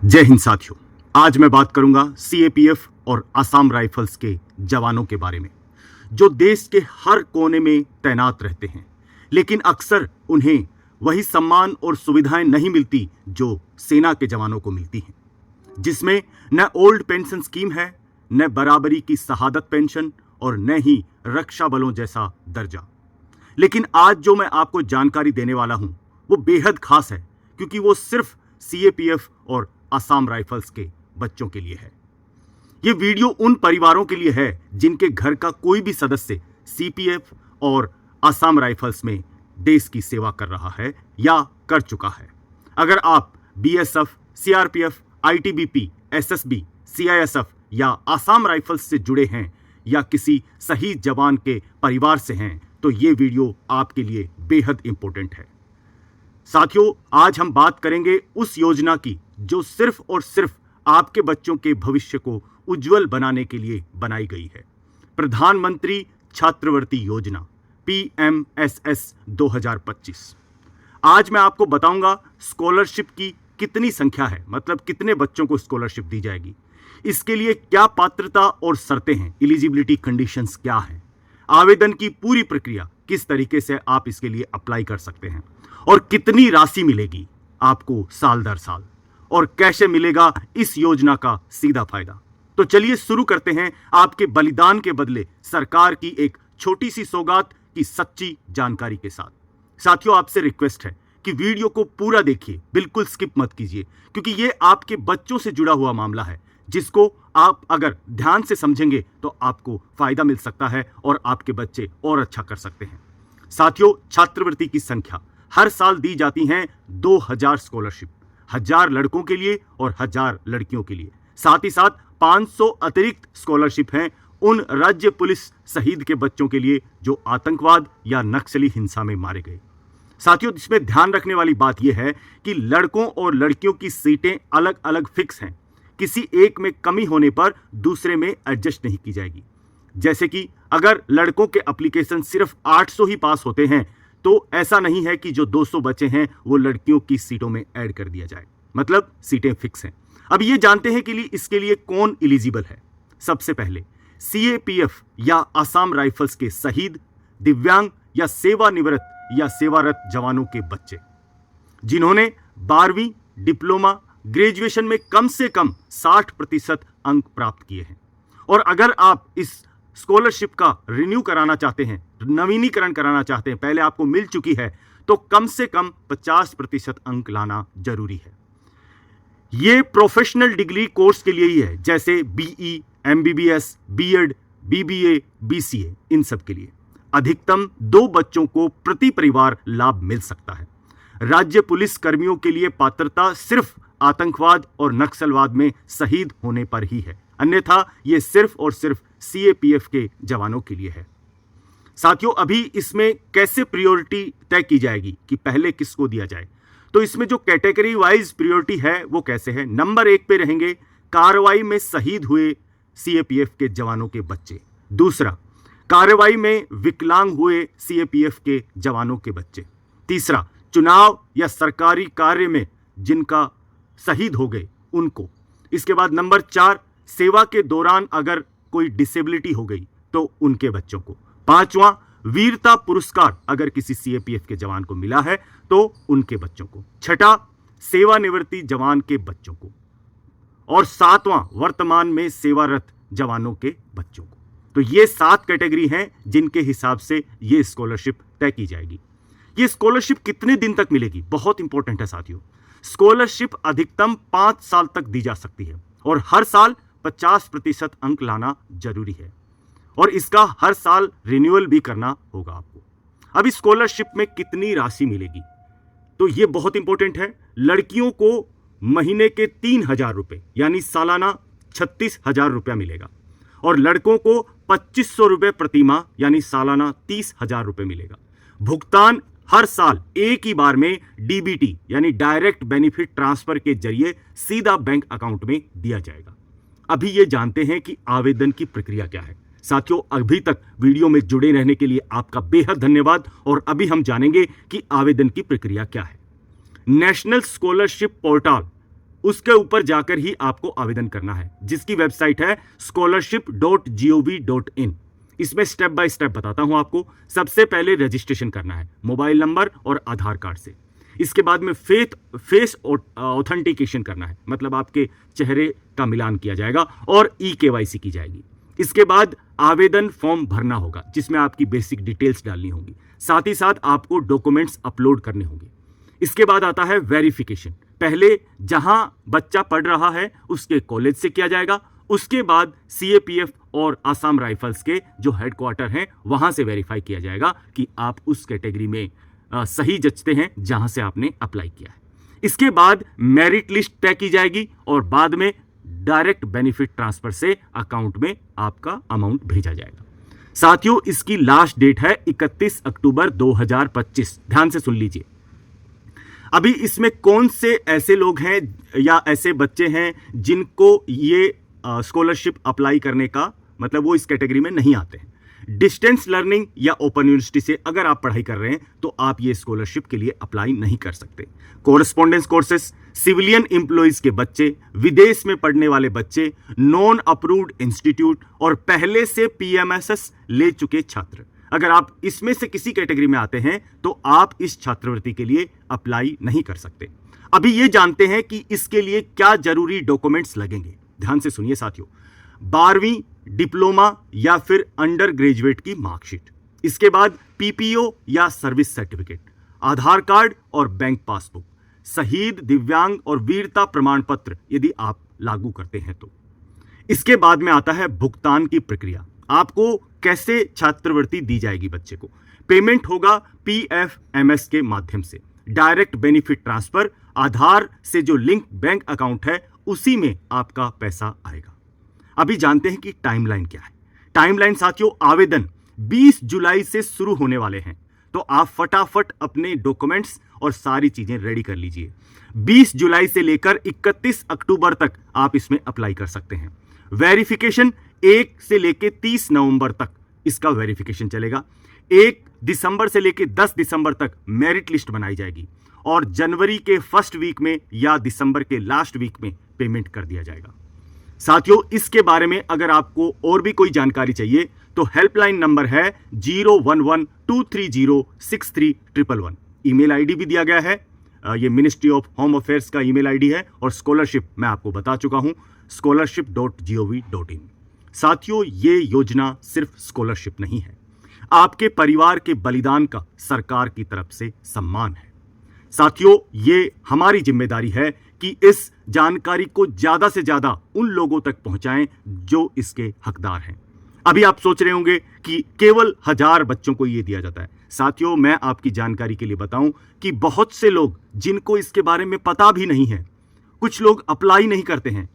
जय हिंद साथियों। आज मैं बात करूंगा सीएपीएफ और असम राइफल्स के जवानों के बारे में, जो देश के हर कोने में तैनात रहते हैं, लेकिन अक्सर उन्हें वही सम्मान और सुविधाएं नहीं मिलती जो सेना के जवानों को मिलती हैं, जिसमें न ओल्ड पेंशन स्कीम है, न बराबरी की शहादत पेंशन और न ही रक्षा बलों जैसा दर्जा। लेकिन आज जो मैं आपको जानकारी देने वाला हूं वो बेहद खास है, क्योंकि वो सिर्फ सीएपीएफ और असम राइफल्स के बच्चों के लिए है। ये वीडियो उन परिवारों के लिए है जिनके घर का कोई भी सदस्य सीपीएफ और असम राइफल्स में देश की सेवा कर रहा है या कर चुका है। अगर आप BSF, CRPF, ITBP, SSB, CISF या असम राइफल्स से जुड़े हैं या किसी शहीद जवान के परिवार से हैं, तो ये वीडियो आपके लिए बेहद इंपॉर्टेंट है। साथियों, आज हम बात करेंगे उस योजना की जो सिर्फ और सिर्फ आपके बच्चों के भविष्य को उज्जवल बनाने के लिए बनाई गई है। प्रधानमंत्री छात्रवृत्ति योजना पीएमएसएस 2025। आज मैं आपको बताऊंगा स्कॉलरशिप की कितनी संख्या है, मतलब कितने बच्चों को स्कॉलरशिप दी जाएगी, इसके लिए क्या पात्रता और शर्तें हैं, एलिजिबिलिटी कंडीशंस क्या हैं, आवेदन की पूरी प्रक्रिया, किस तरीके से आप इसके लिए अप्लाई कर सकते हैं और कितनी राशि मिलेगी आपको साल दर साल, और कैसे मिलेगा इस योजना का सीधा फायदा। तो चलिए शुरू करते हैं आपके बलिदान के बदले सरकार की एक छोटी सी सौगात की सच्ची जानकारी के साथ। साथियों, आपसे रिक्वेस्ट है कि वीडियो को पूरा देखिए, बिल्कुल स्किप मत कीजिए, क्योंकि ये आपके बच्चों से जुड़ा हुआ मामला है जिसको आप अगर ध्यान से समझेंगे तो आपको फायदा मिल सकता है और आपके बच्चे और अच्छा कर सकते हैं। साथियों, छात्रवृत्ति की संख्या हर साल दी जाती हैं 2000 स्कॉलरशिप, 1000 लड़कों के लिए और 1000 लड़कियों के लिए। साथ ही साथ 500 अतिरिक्त स्कॉलरशिप हैं उन राज्य पुलिस शहीद के बच्चों के लिए जो आतंकवाद या नक्सली हिंसा में मारे गए। साथियों, इसमें ध्यान रखने वाली बात यह है कि लड़कों और लड़कियों की सीटें अलग अलग फिक्स हैं, किसी एक में कमी होने पर दूसरे में एडजस्ट नहीं की जाएगी। जैसे कि अगर लड़कों के एप्लीकेशन सिर्फ 800 ही पास होते हैं, तो ऐसा नहीं है कि जो 200 बचे हैं वो लड़कियों की सीटों में ऐड कर दिया जाए, मतलब सीटें फिक्स हैं। अब ये जानते हैं कि इसके लिए कौन एलिजिबल है। सबसे पहले सीएपीएफ या असम राइफल्स के शहीद, दिव्यांग या सेवानिवृत्त या सेवारत जवानों के बच्चे जिन्होंने 12वीं, डिप्लोमा, ग्रेजुएशन में कम से कम 60% अंक प्राप्त किए हैं। और अगर आप इस स्कॉलरशिप का रिन्यू कराना चाहते हैं, नवीनीकरण कराना चाहते हैं, पहले आपको मिल चुकी है, तो कम से कम 50% अंक लाना जरूरी है। ये प्रोफेशनल डिग्री कोर्स के लिए ही है, जैसे BE, MBBS, BEd, BBA, BCA, इन सब के लिए अधिकतम 2 बच्चों को प्रति परिवार लाभ मिल सकता है। राज्य पुलिस कर्मियों के लिए पात्रता सिर्फ आतंकवाद और नक्सलवाद में शहीद होने पर ही है, अन्यथा यह सिर्फ और सिर्फ सीएपीएफ के जवानों के लिए है। साथियों, अभी इसमें कैसे प्रायोरिटी तय की जाएगी कि पहले किसको दिया जाए, तो इसमें जो कैटेगरी वाइज प्रायोरिटी है वो कैसे है। नंबर 1 पे रहेंगे कार्रवाई में शहीद हुए सीएपीएफ के जवानों के बच्चे। दूसरा, कार्रवाई में विकलांग हुए सीएपीएफ के जवानों के बच्चे। तीसरा, चुनाव या सरकारी कार्य में जिनका शहीद हो गए उनको। इसके बाद नंबर 4, सेवा के दौरान अगर कोई डिसेबिलिटी हो गई तो उनके बच्चों को। 5वां, वीरता पुरस्कार अगर किसी सीएपीएफ के जवान को मिला है तो उनके बच्चों को। 6, सेवानिवृत्ति जवान के बच्चों को। और 7वां, वर्तमान में सेवारत जवानों के बच्चों को। तो ये 7 कैटेगरी हैं जिनके हिसाब से ये स्कॉलरशिप तय की जाएगी। ये स्कॉलरशिप कितने दिन तक मिलेगी, बहुत इंपॉर्टेंट है साथियों। स्कॉलरशिप अधिकतम 5 साल तक दी जा सकती है और हर साल 50% अंक लाना जरूरी है, और इसका हर साल रिन्यूअल भी करना होगा आपको। अब इस स्कॉलरशिप में कितनी राशि मिलेगी, तो यह बहुत इंपॉर्टेंट है। लड़कियों को महीने के 3000 रुपए यानी सालाना 36,000 रुपया मिलेगा, और लड़कों को 2500 रुपए प्रतिमाह यानी सालाना 30,000 रुपए मिलेगा। भुगतान हर साल एक ही बार में डीबीटी यानी डायरेक्ट बेनिफिट ट्रांसफर के जरिए सीधा बैंक अकाउंट में दिया जाएगा। अभी ये जानते हैं कि आवेदन की प्रक्रिया क्या है। साथियों, अभी तक वीडियो में जुड़े रहने के लिए आपका बेहद धन्यवाद, और अभी हम जानेंगे कि आवेदन की प्रक्रिया क्या है। नेशनल स्कॉलरशिप पोर्टल उसके ऊपर जाकर ही आपको आवेदन करना है, जिसकी वेबसाइट है scholarship.gov.in। इसमें स्टेप बाय स्टेप बताता हूं आपको। सबसे पहले रजिस्ट्रेशन करना है मोबाइल नंबर और आधार कार्ड से। इसके बाद में फेस ऑथेंटिकेशन करना है, मतलब आपके चेहरे का मिलान किया जाएगा और KYC की जाएगी। इसके बाद आवेदन फॉर्म भरना होगा, जिसमें आपकी बेसिक डिटेल्स डालनी होगी। साथ ही साथ आपको डॉक्यूमेंट्स अपलोड करने होंगे। इसके बाद आता है वेरिफिकेशन। पहले जहां बच्चा पढ़ रहा है उसके कॉलेज से किया जाएगा, उसके बाद CAPF और आसाम राइफल्स के जो हेडक्वार्टर हैं वहां से वेरीफाई किया जाएगा कि आप उस कैटेगरी में सही जचते हैं जहां से आपने अप्लाई किया है। इसके बाद मेरिट लिस्ट तय की जाएगी और बाद में डायरेक्ट बेनिफिट ट्रांसफर से अकाउंट में आपका अमाउंट भेजा जाएगा। साथियों, इसकी लास्ट डेट है 31 अक्टूबर 2025। ध्यान से सुन लीजिए। अभी इसमें कौन से ऐसे लोग हैं या ऐसे बच्चे हैं जिनको ये स्कॉलरशिप अप्लाई करने का मतलब वो इस कैटेगरी में नहीं आते हैं। डिस्टेंस लर्निंग या ओपन यूनिवर्सिटी से अगर आप पढ़ाई कर रहे हैं तो आप ये स्कॉलरशिप के लिए अप्लाई नहीं कर सकते। कोरेस्पोंडेंस कोर्सेस, सिविलियन एम्प्लॉइज के बच्चे, विदेश में पढ़ने वाले बच्चे, नॉन अप्रूव्ड इंस्टीट्यूट और पहले से PMSS ले चुके छात्र, अगर आप इसमें से किसी कैटेगरी में आते हैं तो आप इस छात्रवृत्ति के लिए अप्लाई नहीं कर सकते। अभी ये जानते हैं कि इसके लिए क्या जरूरी डॉक्यूमेंट्स लगेंगे। ध्यान से सुनिए साथियों। 12वीं, डिप्लोमा या फिर अंडर ग्रेजुएट की मार्कशीट, इसके बाद PPO या सर्विस सर्टिफिकेट, आधार कार्ड और बैंक पासबुक, शहीद, दिव्यांग और वीरता प्रमाण पत्र यदि आप लागू करते हैं तो। इसके बाद में आता है भुगतान की प्रक्रिया। आपको कैसे छात्रवृत्ति दी जाएगी बच्चे को। पेमेंट होगा PFMS के माध्यम से, डायरेक्ट बेनिफिट ट्रांसफर, आधार से जो लिंक बैंक अकाउंट है उसी में आपका पैसा आएगा। अभी जानते हैं कि टाइमलाइन क्या है। टाइमलाइन साथियों, आवेदन 20 जुलाई से शुरू होने वाले हैं, तो आप फटाफट अपने डॉक्यूमेंट्स और सारी चीजें रेडी कर लीजिए। 20 जुलाई से लेकर 31 अक्टूबर तक आप इसमें अप्लाई कर सकते हैं। वेरिफिकेशन 1 से लेकर 30 नवंबर तक इसका वेरिफिकेशन चलेगा। 1 दिसंबर से लेकर 10 दिसंबर तक मेरिट लिस्ट बनाई जाएगी और जनवरी के फर्स्ट वीक में या दिसंबर के लास्ट वीक में पेमेंट कर दिया जाएगा। साथियों, इसके बारे में अगर आपको और भी कोई जानकारी चाहिए तो हेल्पलाइन नंबर है 011-230-6311। ईमेल आईडी भी दिया गया है, ये मिनिस्ट्री ऑफ होम अफेयर्स का ईमेल आईडी है। और स्कॉलरशिप मैं आपको बता चुका हूं, scholarship.gov.in। साथियों, ये योजना सिर्फ स्कॉलरशिप नहीं है, आपके परिवार के बलिदान का सरकार की तरफ से सम्मान है। साथियों, ये हमारी जिम्मेदारी है कि इस जानकारी को ज्यादा से ज्यादा उन लोगों तक पहुंचाएं जो इसके हकदार हैं। अभी आप सोच रहे होंगे कि केवल 1000 बच्चों को यह दिया जाता है। साथियों, मैं आपकी जानकारी के लिए बताऊं कि बहुत से लोग जिनको इसके बारे में पता भी नहीं है, कुछ लोग अप्लाई नहीं करते हैं।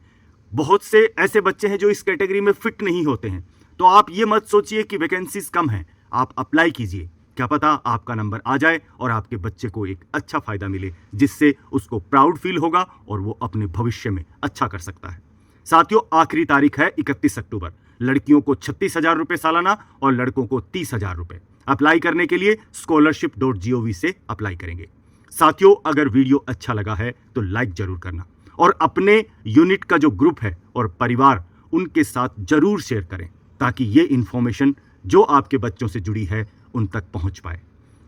बहुत से ऐसे बच्चे हैं जो इस कैटेगरी में फिट नहीं होते हैं। तो आप ये मत सोचिए कि वैकेंसीज कम है, आप अप्लाई कीजिए, क्या पता आपका नंबर आ जाए और आपके बच्चे को एक अच्छा फायदा मिले, जिससे उसको प्राउड फील होगा और वो अपने भविष्य में अच्छा कर सकता है। साथियों, आखिरी तारीख है 31 अक्टूबर। लड़कियों को 36,000 रुपए सालाना और लड़कों को 30,000 रुपए। अप्लाई करने के लिए scholarship.gov से अप्लाई करेंगे। साथियों, अगर वीडियो अच्छा लगा है तो लाइक जरूर करना और अपने यूनिट का जो ग्रुप है और परिवार उनके साथ जरूर शेयर करें, ताकि ये इंफॉर्मेशन जो आपके बच्चों से जुड़ी है उन तक पहुंच पाए।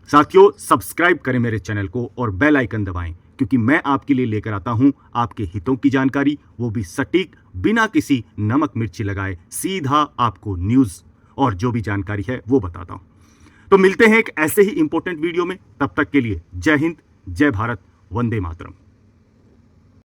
साथियों, सब्सक्राइब करें मेरे चैनल को और बेल आइकन दबाएं, क्योंकि मैं आपके लिए लेकर आता हूं आपके हितों की जानकारी, वो भी सटीक, बिना किसी नमक मिर्ची लगाए, सीधा आपको न्यूज़ और जो भी जानकारी है वो बताता हूं। तो मिलते हैं एक ऐसे ही इंपॉर्टेंट वीडियो में। तब तक के लिए जय हिंद, जय भारत, वंदे मातरम।